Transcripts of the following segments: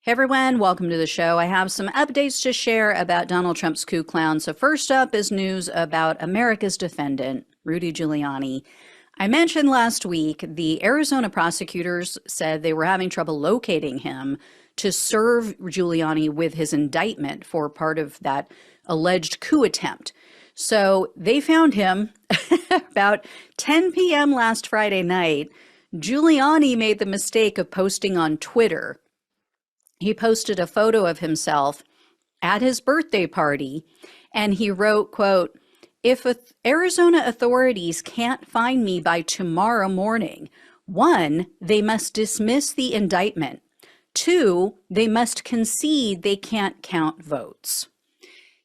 Hey everyone, welcome to the show. I have some updates to share about Donald Trump's coup clown. So first up is news about America's defendant, Rudy Giuliani. I mentioned last week the Arizona prosecutors said they were having trouble locating him to serve Giuliani with his indictment for part of that alleged coup attempt. So they found him about 10 p.m. last Friday night. Giuliani made the mistake of posting on Twitter. He posted a photo of himself at his birthday party, and he wrote, quote, "If Arizona authorities can't find me by tomorrow morning, one, they must dismiss the indictment. Two, they must concede they can't count votes."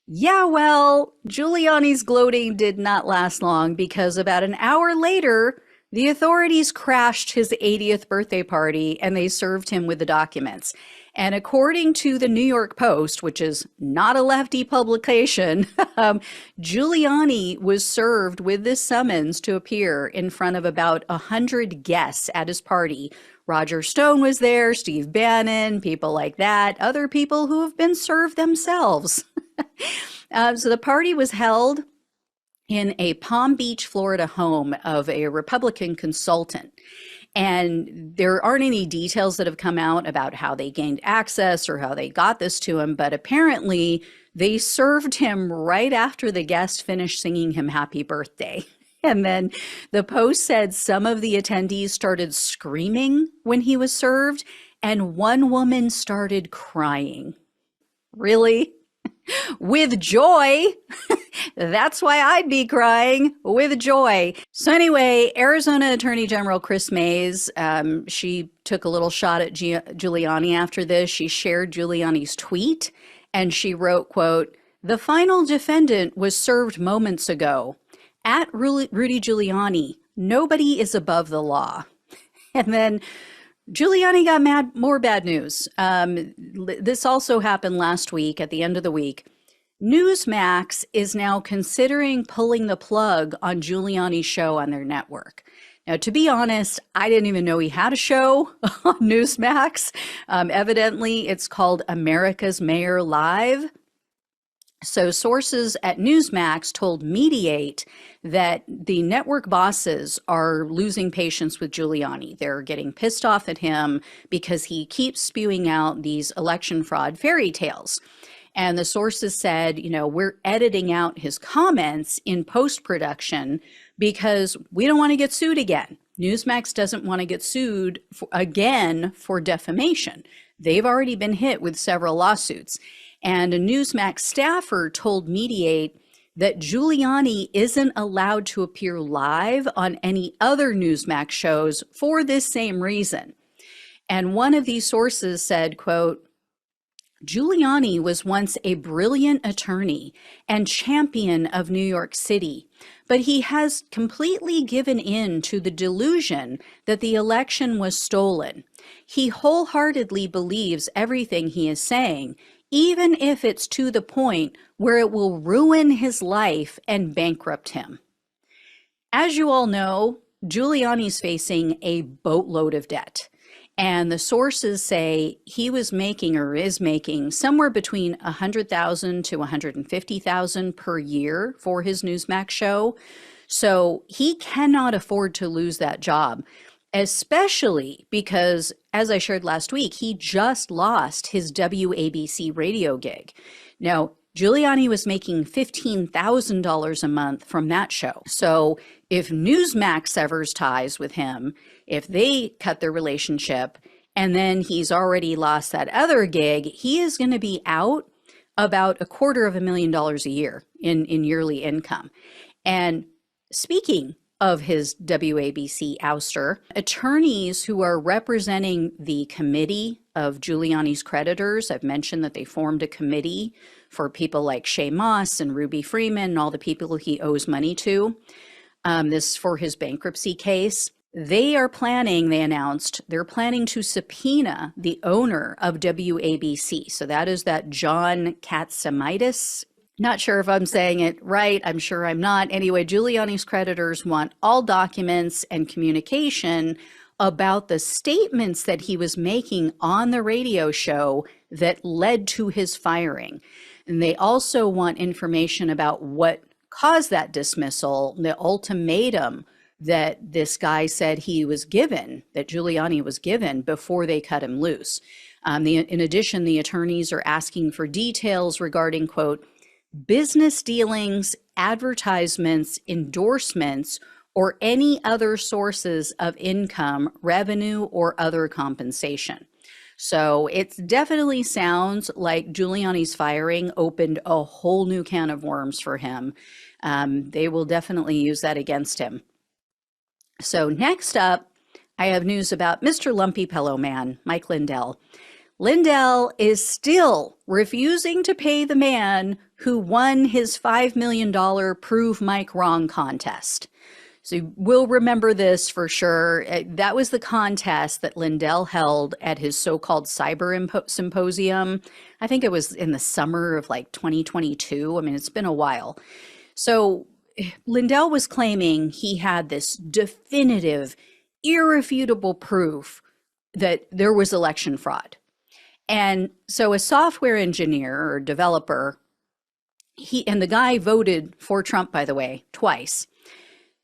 Yeah, well, Giuliani's gloating did not last long because about an hour later, the authorities crashed his 80th birthday party and they served him with the documents. And according to the New York Post, which is not a lefty publication, Giuliani was served with this summons to appear in front of about 100 guests at his party. Roger Stone was there, Steve Bannon, people like that, other people who have been served themselves. So the party was held in a Palm Beach, Florida home of a Republican consultant. And there aren't any details that have come out about how they gained access or how they got this to him, but apparently they served him right after the guest finished singing him happy birthday. And then the Post said some of the attendees started screaming when he was served, and one woman started crying. Really? With joy. That's why I'd be crying, with joy. So anyway, Arizona Attorney General Chris Mays, she took a little shot at Giuliani after this. She shared Giuliani's tweet and she wrote, quote, "The final defendant was served moments ago. At Rudy Giuliani, nobody is above the law." And then Giuliani got more bad news. This also happened last week at the end of the week. Newsmax is now considering pulling the plug on Giuliani's show on their network. Now, to be honest, I didn't even know he had a show on Newsmax. Evidently, it's called America's Mayor Live. So sources at Newsmax told Mediate that the network bosses are losing patience with Giuliani. They're getting pissed off at him because he keeps spewing out these election fraud fairy tales. And the sources said, you know, we're editing out his comments in post-production because we don't want to get sued again. Newsmax doesn't want to get sued again for defamation. They've already been hit with several lawsuits. And a Newsmax staffer told Mediate that Giuliani isn't allowed to appear live on any other Newsmax shows for this same reason. And one of these sources said, quote, "Giuliani was once a brilliant attorney and champion of New York City, but he has completely given in to the delusion that the election was stolen. He wholeheartedly believes everything he is saying, even if it's to the point where it will ruin his life and bankrupt him." As you all know, Giuliani's facing a boatload of debt. And the sources say he was making or is making somewhere between $100,000 to $150,000 per year for his Newsmax show. So he cannot afford to lose that job, especially because, as I shared last week, he just lost his WABC radio gig. Now, Giuliani was making $15,000 a month from that show. So if Newsmax severs ties with him, if they cut their relationship, and then he's already lost that other gig, he is going to be out about $250,000 a year in yearly income. And speaking of his WABC ouster, attorneys who are representing the committee of Giuliani's creditors, I've mentioned that they formed a committee for people like Shay Moss and Ruby Freeman and all the people he owes money to. This for his bankruptcy case. They announced they're planning to subpoena the owner of WABC. So that is that John Katsimaidis. Not sure if I'm saying it right. I'm sure I'm not. Anyway, Giuliani's creditors want all documents and communication about the statements that he was making on the radio show that led to his firing. And they also want information about what caused that dismissal, the ultimatum that this guy said he was given, that Giuliani was given before they cut him loose. In addition, the attorneys are asking for details regarding, quote, business dealings, advertisements, endorsements, or any other sources of income, revenue, or other compensation. So it definitely sounds like Giuliani's firing opened a whole new can of worms for him. They will definitely use that against him. So next up, I have news about Mr. Lumpy Pillow Man, Mike Lindell. Lindell is still refusing to pay the man who won his $5 million Prove Mike Wrong contest. So we'll remember this for sure. That was the contest that Lindell held at his so-called cyber symposium. I think it was in the summer of like 2022. I mean, it's been a while. So Lindell was claiming he had this definitive, irrefutable proof that there was election fraud. And so a software engineer or developer, and the guy voted for Trump, by the way, twice.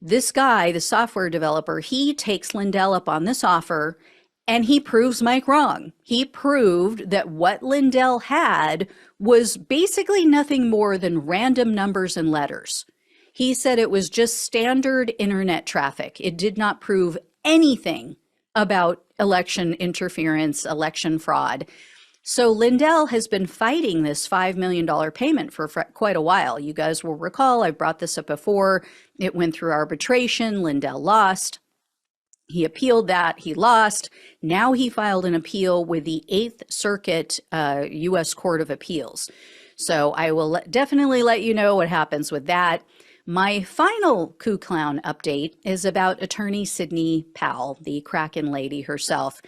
This guy, the software developer, he takes Lindell up on this offer and he proves Mike wrong. He proved that what Lindell had was basically nothing more than random numbers and letters. He said it was just standard internet traffic. It did not prove anything about election interference, election fraud. So Lindell has been fighting this $5 million payment for quite a while. You guys will recall, I brought this up before. It went through arbitration. Lindell lost. He appealed that. He lost. Now he filed an appeal with the 8th Circuit U.S. Court of Appeals. So I will definitely let you know what happens with that. My final coup clown update is about attorney Sidney Powell, the Kraken lady herself.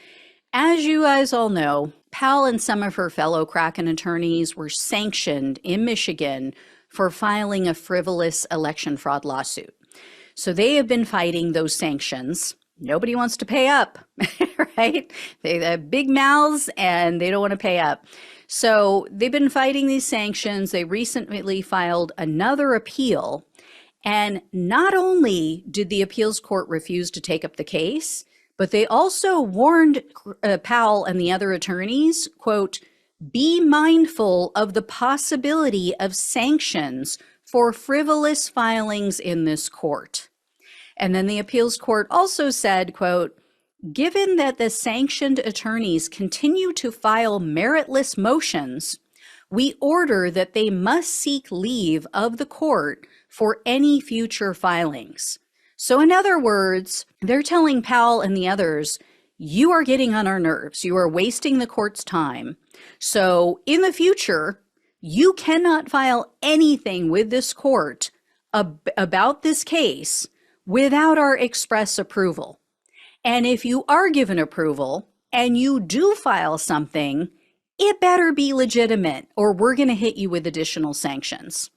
As you guys all know, Powell and some of her fellow Kraken attorneys were sanctioned in Michigan for filing a frivolous election fraud lawsuit. So they have been fighting those sanctions. Nobody wants to pay up, right? They have big mouths and they don't want to pay up. So they've been fighting these sanctions. They recently filed another appeal. And not only did the appeals court refuse to take up the case, but they also warned Powell and the other attorneys, quote, be mindful of the possibility of sanctions for frivolous filings in this court. And then the appeals court also said, quote, given that the sanctioned attorneys continue to file meritless motions, we order that they must seek leave of the court for any future filings. So in other words, they're telling Powell and the others, you are getting on our nerves. You are wasting the court's time. So in the future, you cannot file anything with this court about this case without our express approval. And if you are given approval and you do file something, it better be legitimate or we're going to hit you with additional sanctions.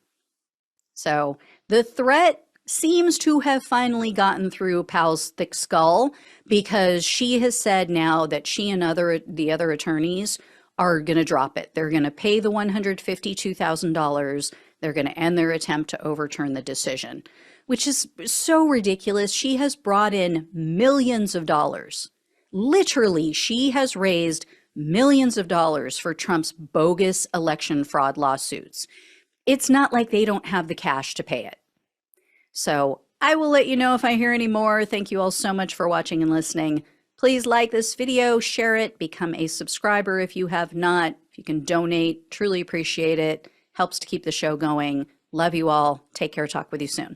So the threat seems to have finally gotten through Powell's thick skull because she has said now that she and the other attorneys are going to drop it. They're going to pay the $152,000. They're going to end their attempt to overturn the decision, which is so ridiculous. She has brought in millions of dollars. Literally, she has raised millions of dollars for Trump's bogus election fraud lawsuits. It's not like they don't have the cash to pay it. So I will let you know if I hear any more. Thank you all so much for watching and listening. Please like this video, share it, become a subscriber if you have not. If you can donate, truly appreciate it. Helps to keep the show going. Love you all. Take care. Talk with you soon.